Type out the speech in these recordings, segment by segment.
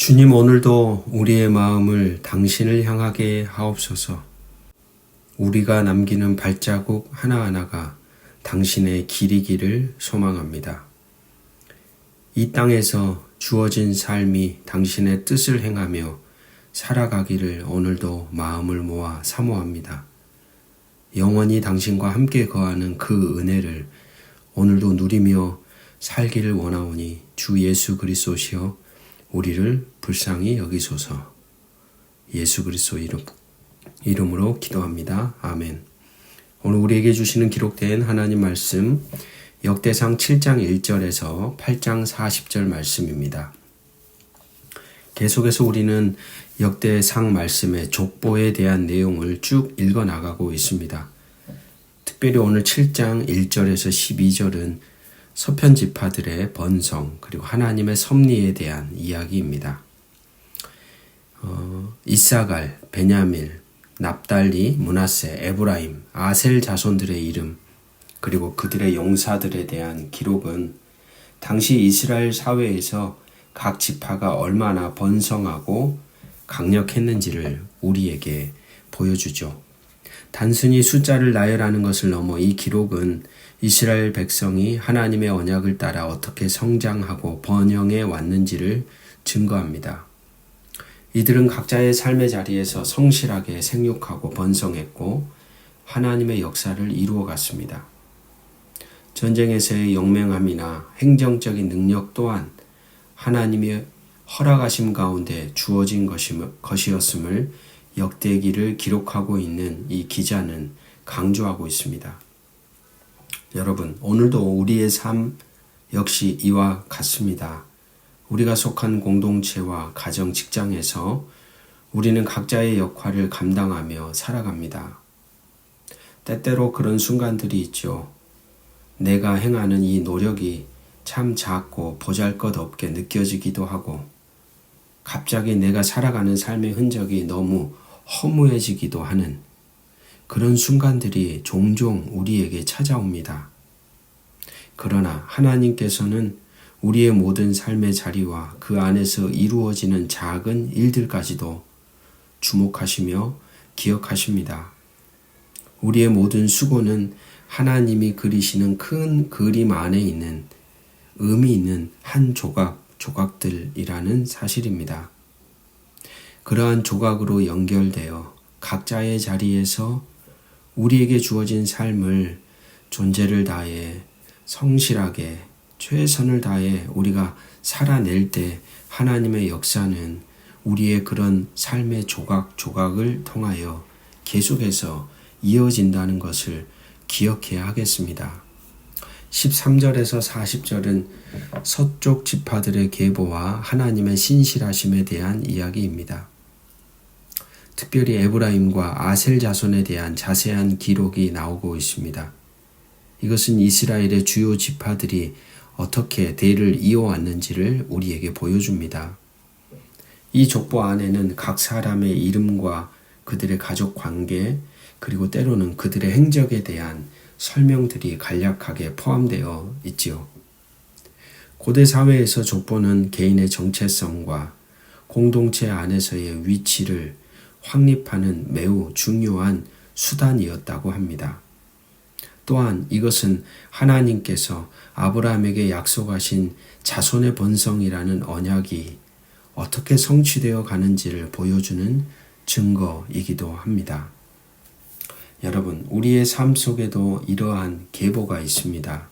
주님, 오늘도 우리의 마음을 당신을 향하게 하옵소서. 우리가 남기는 발자국 하나하나가 당신의 길이기를 소망합니다. 이 땅에서 주어진 삶이 당신의 뜻을 행하며 살아가기를 오늘도 마음을 모아 사모합니다. 영원히 당신과 함께 거하는 그 은혜를 오늘도 누리며 살기를 원하오니 주 예수 그리스도시여 우리를 불쌍히 여기소서. 예수 그리스도 이름으로 기도합니다. 아멘. 오늘 우리에게 주시는 기록된 하나님 말씀 역대상 7장 1절에서 8장 40절 말씀입니다. 계속해서 우리는 역대상 말씀의 족보에 대한 내용을 쭉 읽어 나가고 있습니다. 특별히 오늘 7장 1절에서 12절은 서편 지파들의 번성 그리고 하나님의 섭리에 대한 이야기입니다. 이사갈, 베냐민, 납달리, 므낫세, 에브라임, 아셀 자손들의 이름 그리고 그들의 용사들에 대한 기록은 당시 이스라엘 사회에서 각 지파가 얼마나 번성하고 강력했는지를 우리에게 보여주죠. 단순히 숫자를 나열하는 것을 넘어 이 기록은 이스라엘 백성이 하나님의 언약을 따라 어떻게 성장하고 번영해 왔는지를 증거합니다. 이들은 각자의 삶의 자리에서 성실하게 생육하고 번성했고 하나님의 역사를 이루어갔습니다. 전쟁에서의 용맹함이나 행정적인 능력 또한 하나님의 허락하심 가운데 주어진 것이었음을 역대기를 기록하고 있는 이 기자는 강조하고 있습니다. 여러분, 오늘도 우리의 삶 역시 이와 같습니다. 우리가 속한 공동체와 가정, 직장에서 우리는 각자의 역할을 감당하며 살아갑니다. 때때로 그런 순간들이 있죠. 내가 행하는 이 노력이 참 작고 보잘것없게 느껴지기도 하고 갑자기 내가 살아가는 삶의 흔적이 너무 허무해지기도 하는 그런 순간들이 종종 우리에게 찾아옵니다. 그러나 하나님께서는 우리의 모든 삶의 자리와 그 안에서 이루어지는 작은 일들까지도 주목하시며 기억하십니다. 우리의 모든 수고는 하나님이 그리시는 큰 그림 안에 있는 의미 있는 한 조각들이라는 사실입니다. 그러한 조각으로 연결되어 각자의 자리에서 우리에게 주어진 삶을 존재를 다해 성실하게 최선을 다해 우리가 살아낼 때 하나님의 역사는 우리의 그런 삶의 조각을 통하여 계속해서 이어진다는 것을 기억해야 하겠습니다. 13절에서 40절은 서쪽 지파들의 계보와 하나님의 신실하심에 대한 이야기입니다. 특별히 에브라임과 아셀 자손에 대한 자세한 기록이 나오고 있습니다. 이것은 이스라엘의 주요 지파들이 어떻게 대를 이어왔는지를 우리에게 보여줍니다. 이 족보 안에는 각 사람의 이름과 그들의 가족 관계 그리고 때로는 그들의 행적에 대한 설명들이 간략하게 포함되어 있지요. 고대 사회에서 족보는 개인의 정체성과 공동체 안에서의 위치를 확립하는 매우 중요한 수단이었다고 합니다. 또한 이것은 하나님께서 아브라함에게 약속하신 자손의 번성이라는 언약이 어떻게 성취되어 가는지를 보여주는 증거이기도 합니다. 여러분, 우리의 삶 속에도 이러한 계보가 있습니다.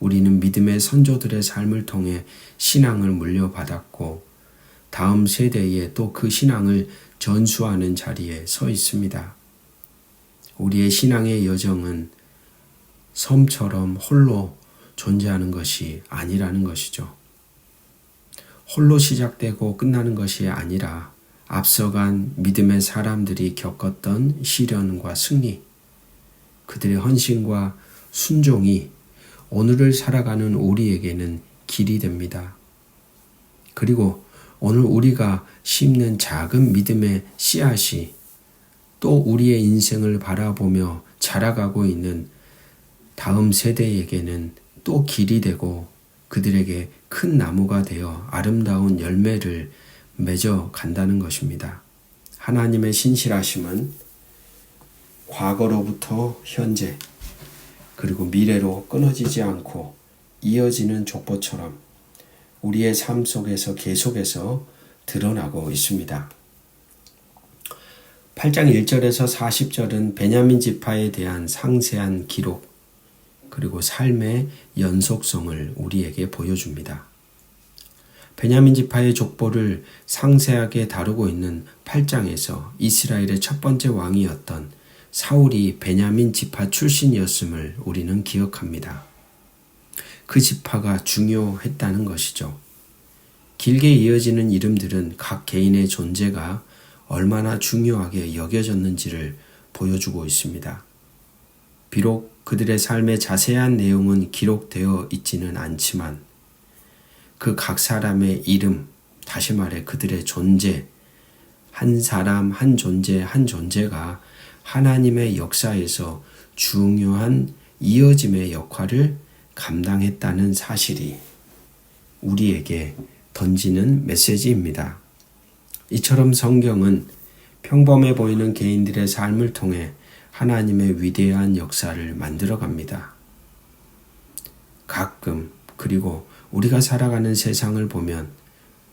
우리는 믿음의 선조들의 삶을 통해 신앙을 물려받았고 다음 세대에 또 그 신앙을 전수하는 자리에 서 있습니다. 우리의 신앙의 여정은 섬처럼 홀로 존재하는 것이 아니라는 것이죠. 홀로 시작되고 끝나는 것이 아니라 앞서간 믿음의 사람들이 겪었던 시련과 승리, 그들의 헌신과 순종이 오늘을 살아가는 우리에게는 길이 됩니다. 그리고 오늘 우리가 심는 작은 믿음의 씨앗이 또 우리의 인생을 바라보며 자라가고 있는 다음 세대에게는 또 길이 되고 그들에게 큰 나무가 되어 아름다운 열매를 맺어 간다는 것입니다. 하나님의 신실하심은 과거로부터 현재 그리고 미래로 끊어지지 않고 이어지는 족보처럼 우리의 삶 속에서 계속해서 드러나고 있습니다. 8장 1절에서 40절은 베냐민 지파에 대한 상세한 기록 그리고 삶의 연속성을 우리에게 보여줍니다. 베냐민 지파의 족보를 상세하게 다루고 있는 8장에서 이스라엘의 첫 번째 왕이었던 사울이 베냐민 지파 출신이었음을 우리는 기억합니다. 그 지파가 중요했다는 것이죠. 길게 이어지는 이름들은 각 개인의 존재가 얼마나 중요하게 여겨졌는지를 보여주고 있습니다. 비록 그들의 삶의 자세한 내용은 기록되어 있지는 않지만 그 각 사람의 이름, 다시 말해 그들의 존재, 한 사람, 한 존재, 한 존재가 하나님의 역사에서 중요한 이어짐의 역할을 감당했다는 사실이 우리에게 던지는 메시지입니다. 이처럼 성경은 평범해 보이는 개인들의 삶을 통해 하나님의 위대한 역사를 만들어갑니다. 가끔 그리고 우리가 살아가는 세상을 보면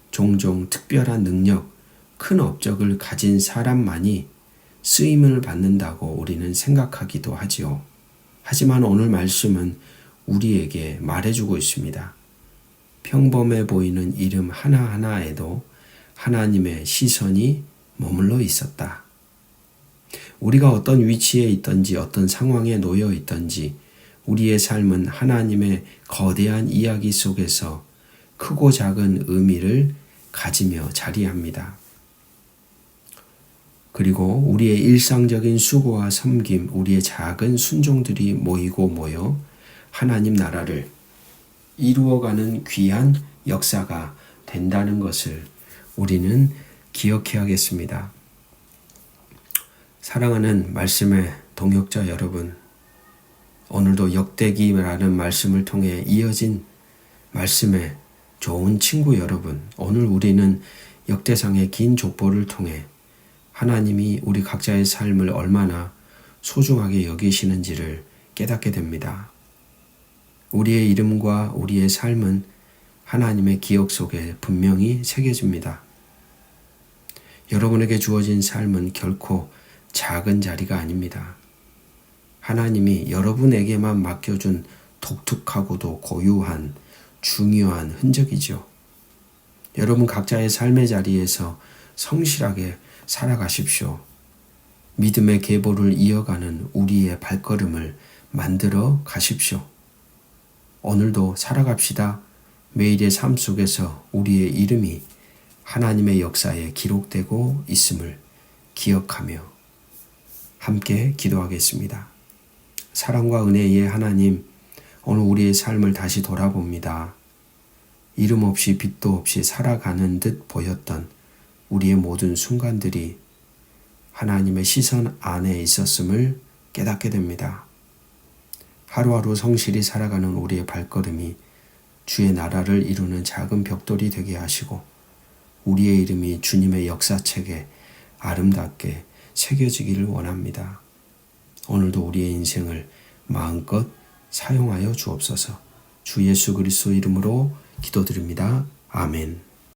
종종 특별한 능력, 큰 업적을 가진 사람만이 쓰임을 받는다고 우리는 생각하기도 하지요. 하지만 오늘 말씀은 우리에게 말해주고 있습니다. 평범해 보이는 이름 하나하나에도 하나님의 시선이 머물러 있었다. 우리가 어떤 위치에 있든지 어떤 상황에 놓여 있든지 우리의 삶은 하나님의 거대한 이야기 속에서 크고 작은 의미를 가지며 자리합니다. 그리고 우리의 일상적인 수고와 섬김, 우리의 작은 순종들이 모이고 모여 하나님 나라를 이루어가는 귀한 역사가 된다는 것을 우리는 기억해야겠습니다. 사랑하는 말씀의 동역자 여러분, 오늘도 역대기라는 말씀을 통해 이어진 말씀의 좋은 친구 여러분, 오늘 우리는 역대상의 긴 족보를 통해 하나님이 우리 각자의 삶을 얼마나 소중하게 여기시는지를 깨닫게 됩니다. 우리의 이름과 우리의 삶은 하나님의 기억 속에 분명히 새겨집니다. 여러분에게 주어진 삶은 결코 작은 자리가 아닙니다. 하나님이 여러분에게만 맡겨준 독특하고도 고유한 중요한 흔적이죠. 여러분 각자의 삶의 자리에서 성실하게 살아가십시오. 믿음의 계보를 이어가는 우리의 발걸음을 만들어 가십시오. 오늘도 살아갑시다. 매일의 삶 속에서 우리의 이름이 하나님의 역사에 기록되고 있음을 기억하며 함께 기도하겠습니다. 사랑과 은혜의 하나님, 오늘 우리의 삶을 다시 돌아봅니다. 이름 없이 빛도 없이 살아가는 듯 보였던 우리의 모든 순간들이 하나님의 시선 안에 있었음을 깨닫게 됩니다. 하루하루 성실히 살아가는 우리의 발걸음이 주의 나라를 이루는 작은 벽돌이 되게 하시고 우리의 이름이 주님의 역사책에 아름답게 새겨지기를 원합니다. 오늘도 우리의 인생을 마음껏 사용하여 주옵소서. 주 예수 그리스도 이름으로 기도드립니다. 아멘.